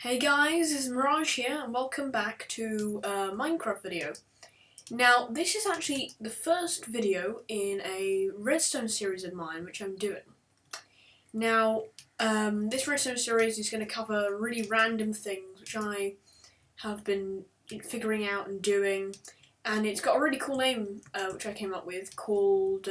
Hey guys, this is Mirage here, and welcome back to a Minecraft video. Now, this is actually the first video in a Redstone series of mine, which I'm doing. Now, this Redstone series is going to cover really random things, which I have been figuring out and doing, and it's got a really cool name, which I came up with, called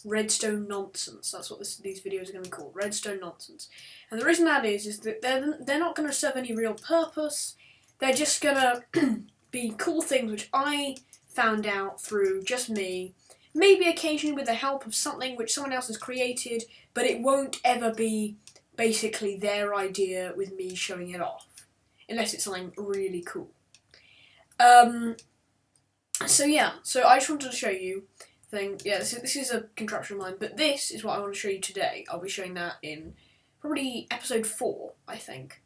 Redstone Nonsense. That's what these videos are going to be called, Redstone Nonsense. And the reason that is that they're not going to serve any real purpose. They're just going to be cool things which I found out through just me, maybe occasionally with the help of something which someone else has created, but it won't ever be basically their idea with me showing it off, unless it's something really cool. So I just wanted to show you this is a contraption of mine, but this is what I want to show you today. I'll be showing that in probably episode 4, I think.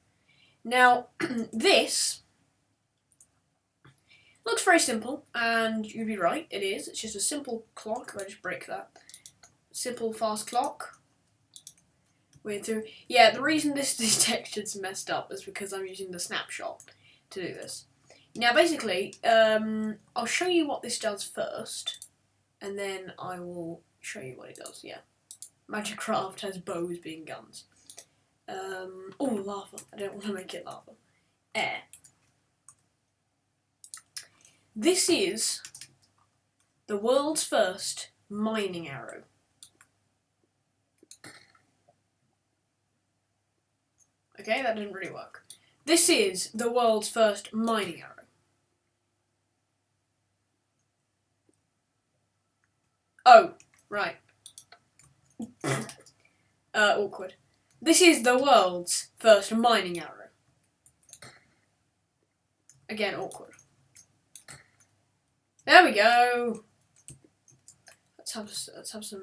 Now, this looks very simple, and you'd be right, it is. It's just a simple clock. If I just break that. Simple, fast clock. The reason this texture's messed up is because I'm using the snapshot to do this. Now, basically, I'll show you what this does first, and then I will show you what it does, yeah. Magicraft has bows being guns. Oh, lava. I don't want to make it lava. Air. This is the world's first mining arrow. Okay, that didn't really work. This is the world's first mining arrow. Oh, right. Awkward. This is the world's first mining arrow. Again, awkward. There we go. Let's have some.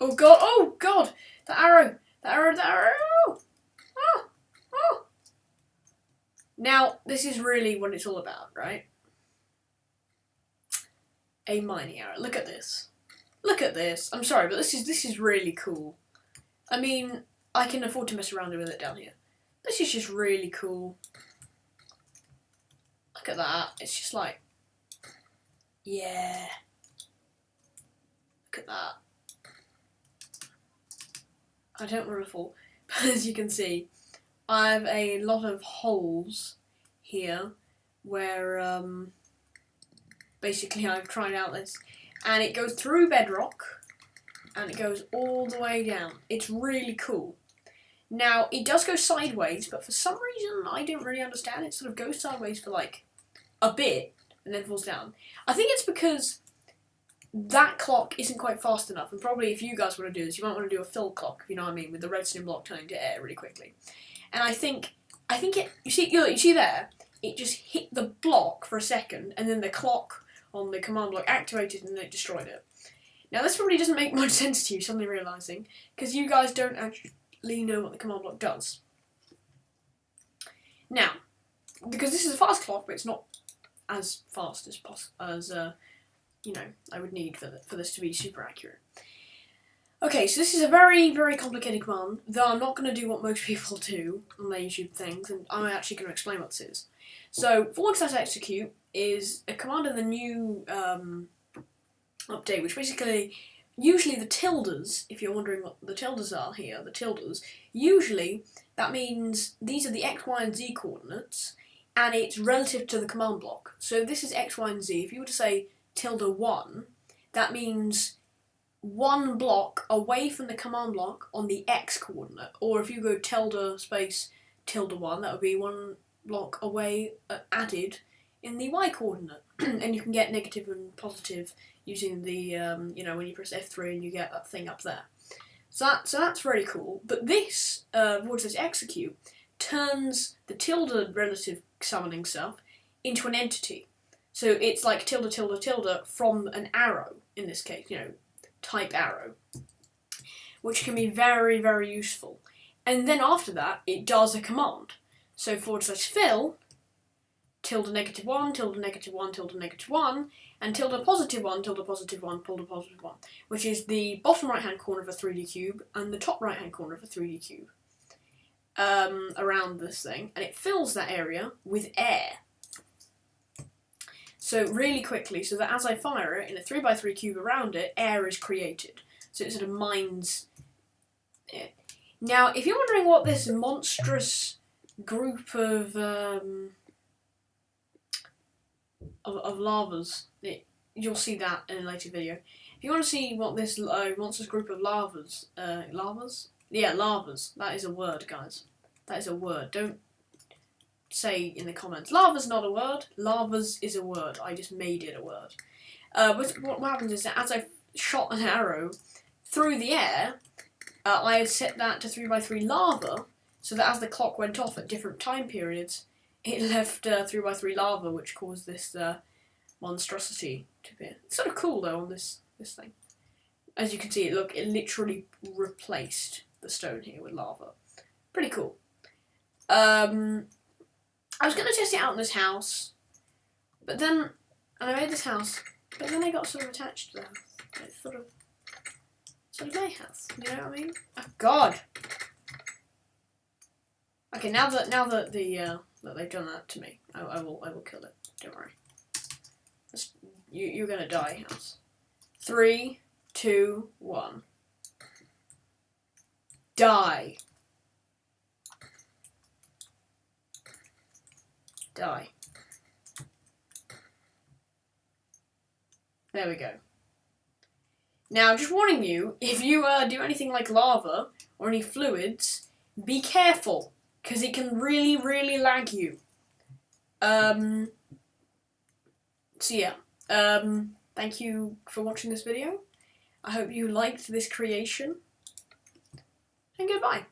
Oh god! Oh god! The arrow! The arrow! The arrow! Oh! Oh! Now, this is really what it's all about, right? A mining arrow. Look at this. Look at this. I'm sorry, but this is really cool. I mean, I can afford to mess around with it down here. This is just really cool. Look at that. It's just like, yeah. Look at that. I don't want to fall, but as you can see, I have a lot of holes here where basically I've tried out this. And it goes through bedrock, and it goes all the way down. It's really cool. Now, it does go sideways, but for some reason, I don't really understand. It sort of goes sideways for like a bit, and then falls down. I think it's because that clock isn't quite fast enough, and probably if you guys want to do this, you might want to do a fill clock, if you know what I mean, with the redstone block turning to air really quickly. And I think it, you see there, it just hit the block for a second, and then the clock on the command block activated and it destroyed it. Now this probably doesn't make much sense to you, suddenly realising, because you guys don't actually know what the command block does. Now, because this is a fast clock, but it's not as fast as I would need for this to be super accurate. Okay, so this is a very, very complicated command, though I'm not going to do what most people do on their YouTube things, and I'm actually going to explain what this is. So, /execute is a command in the new update, which basically, usually the tildes, if you're wondering what the tildes are here, the tildes, usually that means these are the X, Y, and Z coordinates, and it's relative to the command block. So this is X, Y, and Z. If you were to say tilde1, that means one block away from the command block on the X coordinate. Or if you go tilde space tilde1, that would be one block away added in the Y coordinate. And you can get negative and positive using the, when you press F3 and you get that thing up there. So that's very cool. But this, /execute, turns the tilde relative summoning stuff into an entity. So it's like tilde tilde tilde from an arrow, in this case, type arrow, which can be very, very useful. And then after that, it does a command. So /fill tilde negative 1, tilde negative 1, tilde negative 1, and tilde positive 1, tilde positive 1, tilde positive 1, which is the bottom right-hand corner of a 3D cube and the top right-hand corner of a 3D cube around this thing, and it fills that area with air. So really quickly, so that as I fire it in a 3x3 cube around it, air is created. So it sort of mines it. Now, if you're wondering what this monstrous group of lavas, you'll see that in a later video. If you want to see what this monstrous group of lavas, yeah, lavas. That is a word, guys. That is a word. Don't say in the comments, lava's not a word. Lavas is a word. I just made it a word. But what happens is that as I shot an arrow through the air, I had set that to 3x3 lava, so that as the clock went off at different time periods, it left 3x3 lava, which caused this monstrosity to appear. It's sort of cool though on this thing. As you can see, it literally replaced the stone here with lava. Pretty cool. I was going to test it out in this house, but then, and I made this house, but then I got sort of attached to the house. It's sort of my house, you know what I mean? Oh God! Okay, now that that they've done that to me, I will kill it. Don't worry. You're gonna die, house. 3, 2, 1. Die. Die. There we go. Now, just warning you, if you do anything like lava or any fluids, be careful, because it can really, really lag you. So yeah, thank you for watching this video. I hope you liked this creation, and goodbye.